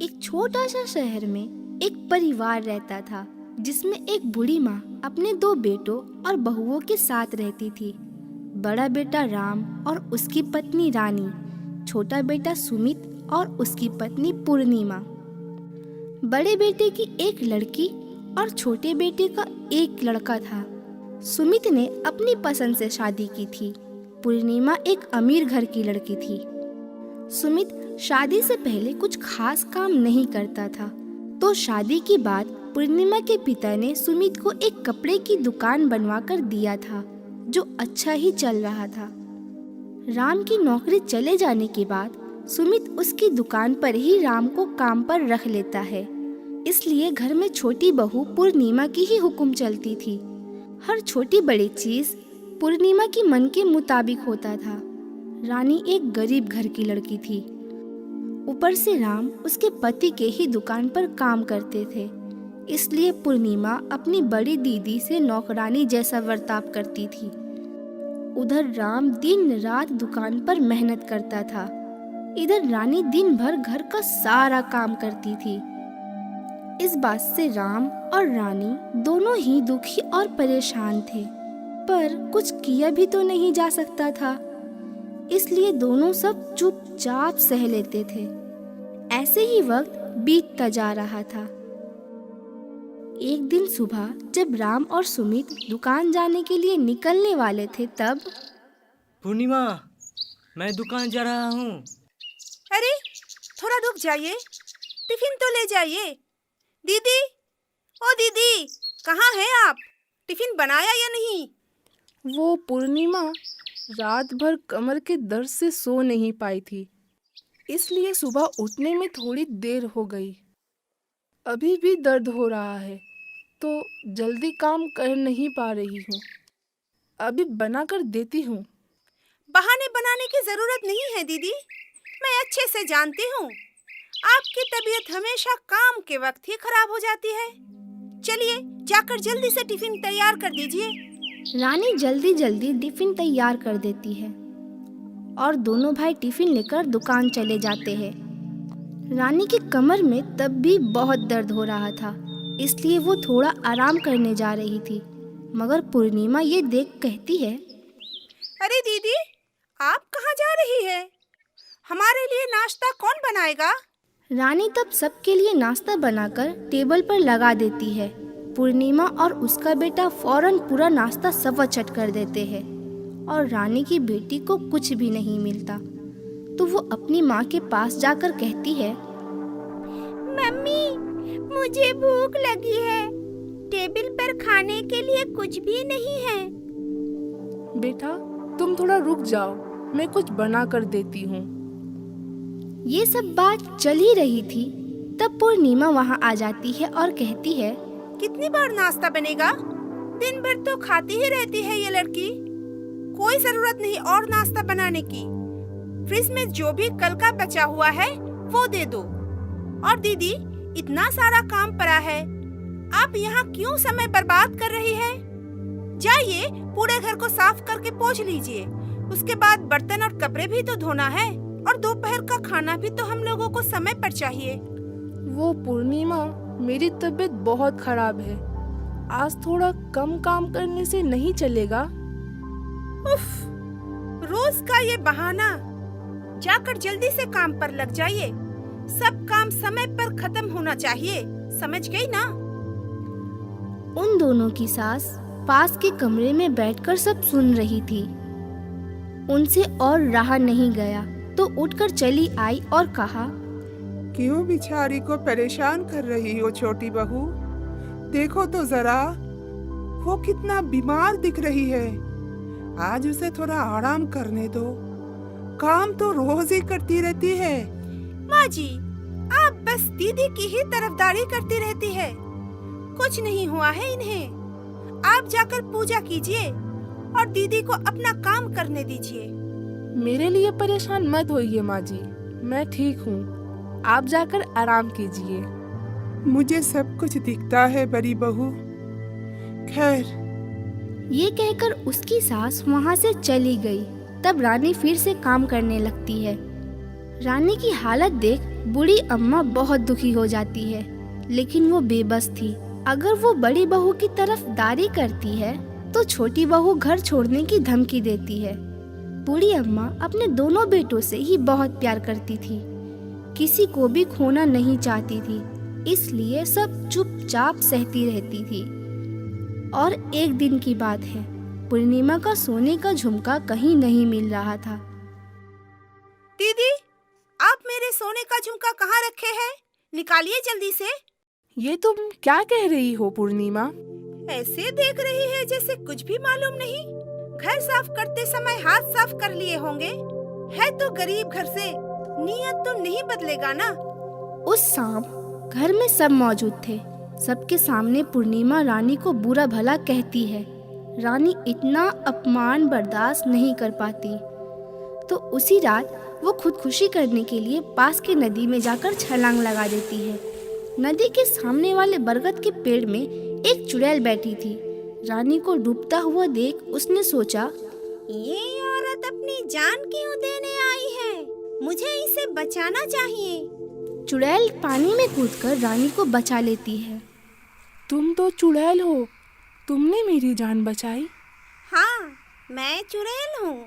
एक छोटा सा शहर में एक परिवार रहता था जिसमें एक बूढ़ी माँ अपने 2 बेटों और बहुओं के साथ रहती थी। बड़ा बेटा राम और उसकी पत्नी रानी, छोटा बेटा सुमित और उसकी पत्नी पूर्णिमा। बड़े बेटे की एक लड़की और छोटे बेटे का एक लड़का था। सुमित ने अपनी पसंद से शादी की थी। पूर्णिमा एक अमीर घर की लड़की थी। सुमित शादी से पहले कुछ खास काम नहीं करता था, तो शादी के बाद पूर्णिमा के पिता ने सुमित को एक कपड़े की दुकान बनवा कर दिया था, जो अच्छा ही चल रहा था। राम की नौकरी चले जाने के बाद सुमित उसकी दुकान पर ही राम को काम पर रख लेता है। इसलिए घर में छोटी बहू पूर्णिमा की ही हुक्म चलती थी। हर छोटी बड़ी चीज पूर्णिमा की मन के मुताबिक होता था। रानी एक गरीब घर की लड़की थी। ऊपर से राम उसके पति के ही दुकान पर काम करते थे, इसलिए पूर्णिमा अपनी बड़ी दीदी से नौकरानी जैसा बर्ताव करती थी। उधर राम दिन रात दुकान पर मेहनत करता था। इधर रानी दिन भर घर का सारा काम करती थी। इस बात से राम और रानी दोनों ही दुखी और परेशान थे, पर कुछ किया भी तो नहीं जा सकता था, इसलिए दोनों सब चुपचाप सह लेते थे। ऐसे ही वक्त बीतता जा रहा था। एक दिन सुबह जब राम और सुमित दुकान जाने के लिए निकलने वाले थे, तब पूर्णिमा, मैं दुकान जा रहा हूँ। अरे थोड़ा रुक जाइए, टिफिन तो ले जाइए। दीदी, ओ दीदी, कहाँ हैं आप? टिफिन बनाया या नहीं? वो पूर्णिमा रात भर कमर के दर्द से सो नहीं पाई थी, इसलिए सुबह उठने में थोड़ी देर हो गई। अभी भी दर्द हो रहा है, तो जल्दी काम कर नहीं पा रही हूँ। अभी बना कर देती हूँ। बहाने बनाने की जरूरत नहीं है दीदी, मैं अच्छे से जानती हूँ आपकी तबीयत हमेशा काम के वक्त ही खराब हो जाती है। चलिए जाकर जल्दी से टिफिन तैयार कर दीजिए। रानी जल्दी जल्दी टिफिन तैयार कर देती है और दोनों भाई टिफिन लेकर दुकान चले जाते हैं। रानी की कमर में तब भी बहुत दर्द हो रहा था, इसलिए वो थोड़ा आराम करने जा रही थी, मगर पूर्णिमा ये देख कहती है, अरे दीदी, आप कहाँ जा रही है? हमारे लिए नाश्ता कौन बनाएगा? रानी तब सबके लिए नाश्ता बनाकर टेबल पर लगा देती है। पूर्णिमा और उसका बेटा फौरन पूरा नाश्ता सवाचट कर देते हैं और रानी की बेटी को कुछ भी नहीं मिलता, तो वो अपनी माँ के पास जाकर कहती है, मम्मी, मुझे भूख लगी है। टेबल पर खाने के लिए कुछ भी नहीं है। बेटा, तुम थोड़ा रुक जाओ, मैं कुछ बना कर देती हूँ। ये सब बात चल ही रही थी, तब पूर्णिमा वहाँ आ जाती है और कहती है, कितनी बार नाश्ता बनेगा? दिन भर तो खाती ही रहती है ये लड़की। कोई जरूरत नहीं और नाश्ता बनाने की। फ्रिज में जो भी कल का बचा हुआ है वो दे दो। और दीदी, इतना सारा काम पड़ा है, आप यहाँ क्यों समय बर्बाद कर रही है? जाइए पूरे घर को साफ करके पोंछ लीजिए। उसके बाद बर्तन और कपड़े भी तो धोना है, और दोपहर का खाना भी तो हम लोगों को समय पर चाहिए। वो पूर्णिमा, मेरी तबीयत बहुत खराब है। आज थोड़ा कम काम करने से नहीं चलेगा? उफ, रोज का ये बहाना। जाकर जल्दी से काम पर लग जाइए। सब काम समय पर खत्म होना चाहिए, समझ गई ना? उन दोनों की सास पास के कमरे में बैठकर सब सुन रही थी। उनसे और रहा नहीं गया, तो उठकर चली आई और कहा, क्यों बिचारी को परेशान कर रही हो छोटी बहू? देखो तो जरा, वो कितना बीमार दिख रही है। आज उसे थोड़ा आराम करने दो। काम तो रोज ही करती रहती है। माँ जी, आप बस दीदी की ही तरफदारी करती रहती है। कुछ नहीं हुआ है इन्हें। आप जाकर पूजा कीजिए और दीदी को अपना काम करने दीजिए। मेरे लिए परेशान मत होइए माँ जी, मैं ठीक हूँ। आप जाकर आराम कीजिए। मुझे सब कुछ दिखता है बड़ी बहू। खैर, ये कहकर उसकी सास वहाँ से चली गई। तब रानी फिर से काम करने लगती है। रानी की हालत देख बूढ़ी अम्मा बहुत दुखी हो जाती है, लेकिन वो बेबस थी। अगर वो बड़ी बहू की तरफदारी करती है तो छोटी बहू घर छोड़ने की धमकी देती है। बूढ़ी अम्मा अपने दोनों बेटों से ही बहुत प्यार करती थी, किसी को भी खोना नहीं चाहती थी, इसलिए सब चुपचाप सहती रहती थी। और एक दिन की बात है, पूर्णिमा का सोने का झुमका कहीं नहीं मिल रहा था। दीदी, आप मेरे सोने का झुमका कहाँ रखे हैं? निकालिए जल्दी से। ये तुम क्या कह रही हो पूर्णिमा? ऐसे देख रही है जैसे कुछ भी मालूम नहीं। घर साफ करते समय हाथ साफ कर लिए होंगे। है तो गरीब घर से, नियत तो नहीं बदलेगा ना। उस शाम घर में सब मौजूद थे। सबके सामने पूर्णिमा रानी को बुरा भला कहती है। रानी इतना अपमान बर्दाश्त नहीं कर पाती, तो उसी रात वो खुदकुशी करने के लिए पास के नदी में जाकर छलांग लगा देती है। नदी के सामने वाले बरगद के पेड़ में एक चुड़ैल बैठी थी। रानी को डूबता हुआ देख उसने सोचा, ये औरत अपनी जान क्यों देने आई है? मुझे इसे बचाना चाहिए। चुड़ैल पानी में कूदकर रानी को बचा लेती है। तुम तो चुड़ैल हो, तुमने मेरी जान बचाई। हाँ, मैं चुड़ैल हूँ,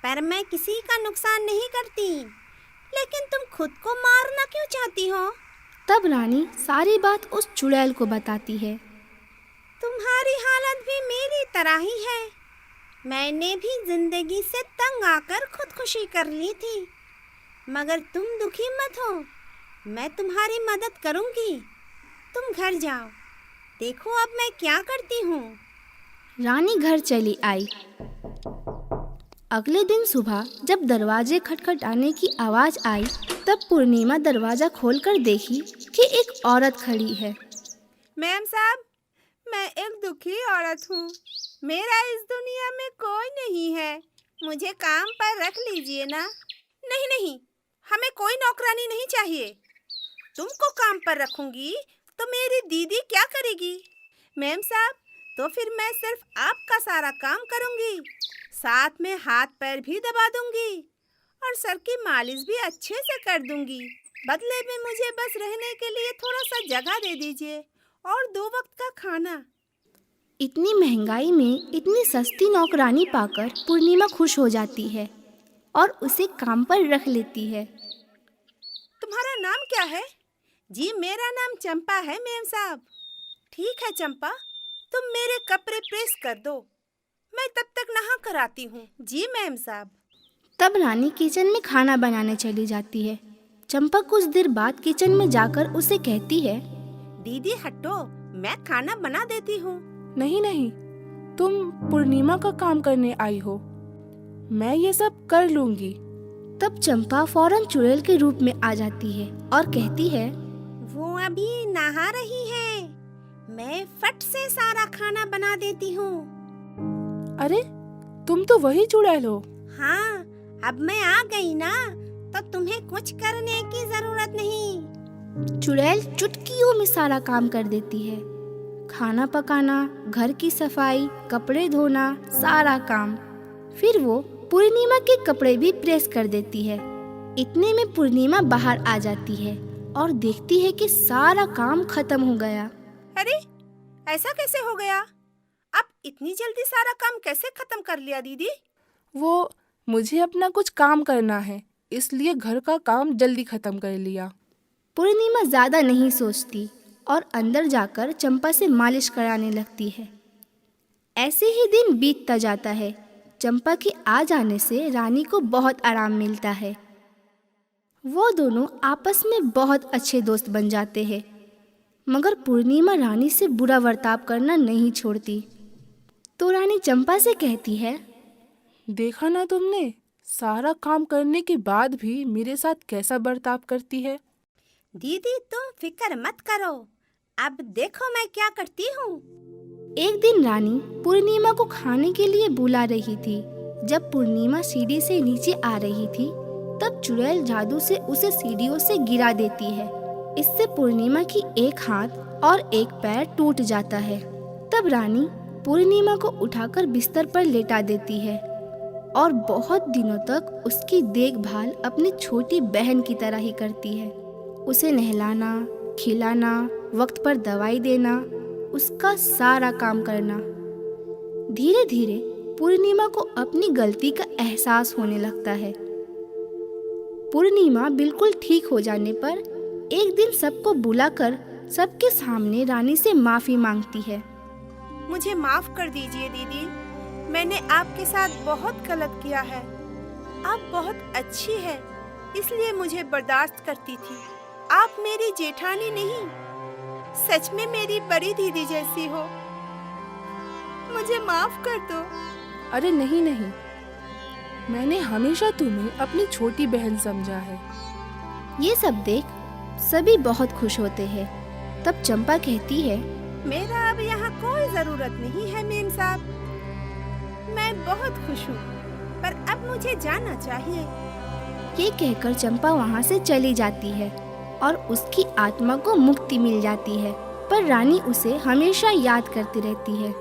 पर मैं किसी का नुकसान नहीं करती। लेकिन तुम खुद को मारना क्यों चाहती हो? तब रानी सारी बात उस चुड़ैल को बताती है। तुम्हारी हालत भी मेरी तरह ही है। मैंने भी जिंदगी से तंग आकर खुदकुशी कर ली थी, मगर तुम दुखी मत हो, मैं तुम्हारी मदद करूंगी। तुम घर जाओ, देखो अब मैं क्या करती हूँ। रानी घर चली आई। अगले दिन सुबह जब दरवाजे खटखटाने की आवाज आई, तब पूर्णिमा दरवाजा खोलकर देखी कि एक औरत खड़ी है। मैम साहब, मैं एक दुखी औरत हूँ। मेरा इस दुनिया में कोई नहीं है, मुझे काम पर रख लीजिए ना। नहीं नहीं, हमें कोई नौकरानी नहीं चाहिए। तुमको काम पर रखूंगी तो मेरी दीदी क्या करेगी? मैम साहब, तो फिर मैं सिर्फ आपका सारा काम करूंगी, साथ में हाथ पैर भी दबा दूंगी और सर की मालिश भी अच्छे से कर दूंगी। बदले में मुझे बस रहने के लिए थोड़ा सा जगह दे दीजिए और 2 वक्त का खाना। इतनी महंगाई में इतनी सस्ती नौकरानी पाकर पूर्णिमा खुश हो जाती है और उसे काम पर रख लेती है। तुम्हारा नाम क्या है? जी मेरा नाम चंपा है मैम साहब। ठीक है चंपा, तुम मेरे कपड़े प्रेस कर दो, मैं तब तक नहा कर आती हूँ। जी मैम साहब। तब रानी किचन में खाना बनाने चली जाती है। चंपा कुछ देर बाद किचन में जाकर उसे कहती है, दीदी हटो, मैं खाना बना देती हूँ। नहीं नहीं, तुम पूर्णिमा का काम करने आई हो, मैं ये सब कर लूंगी। तब चंपा फौरन चुड़ैल के रूप में आ जाती है और कहती है, वो अभी नहा रही है, मैं फट से सारा खाना बना देती हूँ। अरे, तुम तो वही चुड़ैल हो। हाँ, अब मैं आ गई ना, तो तुम्हें कुछ करने की जरूरत नहीं। चुड़ैल चुटकियों में सारा काम कर देती है। खाना पकाना, घर की सफाई, कपड़े धोना, सारा काम। फिर वो पूर्णिमा के कपड़े भी प्रेस कर देती है। इतने में पूर्णिमा बाहर आ जाती है और देखती है कि सारा काम खत्म हो गया। अरे, ऐसा कैसे हो गया? अब इतनी जल्दी सारा काम कैसे खत्म कर लिया दीदी? वो मुझे अपना कुछ काम करना है, इसलिए घर का काम जल्दी खत्म कर लिया। पूर्णिमा ज्यादा नहीं सोचती और अंदर जाकर चंपा से मालिश कराने लगती है। ऐसे ही दिन बीतता जाता है। चंपा के आ जाने से रानी को बहुत आराम मिलता है। वो दोनों आपस में बहुत अच्छे दोस्त बन जाते हैं, मगर पूर्णिमा रानी से बुरा बर्ताव करना नहीं छोड़ती। तो रानी चंपा से कहती है, देखा ना तुमने, सारा काम करने के बाद भी मेरे साथ कैसा बर्ताव करती है। दीदी तुम फिक्र मत करो, अब देखो मैं क्या करती हूँ। एक दिन रानी पूर्णिमा को खाने के लिए बुला रही थी। जब पूर्णिमा सीढ़ी से नीचे आ रही थी, तब चुड़ैल जादू से उसे सीढ़ियों से गिरा देती है। इससे पूर्णिमा की एक हाथ और एक पैर टूट जाता है। तब रानी पूर्णिमा को उठाकर बिस्तर पर लेटा देती है और बहुत दिनों तक उसकी देखभाल अपनी छोटी बहन की तरह ही करती है। उसे नहलाना, खिलाना, वक्त पर दवाई देना, उसका सारा काम करना। धीरे धीरे पूर्णिमा को अपनी गलती का एहसास होने लगता है। पूर्णिमा बिल्कुल ठीक हो जाने पर एक दिन सबको बुलाकर सबके सामने रानी से माफी मांगती है। मुझे माफ कर दीजिए दीदी, मैंने आपके साथ बहुत गलत किया है। आप बहुत अच्छी है, इसलिए मुझे बर्दाश्त करती थी। आप मेरी जेठानी नहीं, सच में मेरी बड़ी दीदी जैसी हो। मुझे माफ कर दो। अरे नहीं नहीं, मैंने हमेशा तुम्हें अपनी छोटी बहन समझा है। ये सब देख सभी बहुत खुश होते हैं। तब चंपा कहती है, मेरा अब यहाँ कोई जरूरत नहीं है मेम साहब। मैं बहुत खुश हूँ, पर अब मुझे जाना चाहिए। ये कहकर चंपा वहाँ से चली जाती है और उसकी आत्मा को मुक्ति मिल जाती है। पर रानी उसे हमेशा याद करती रहती है।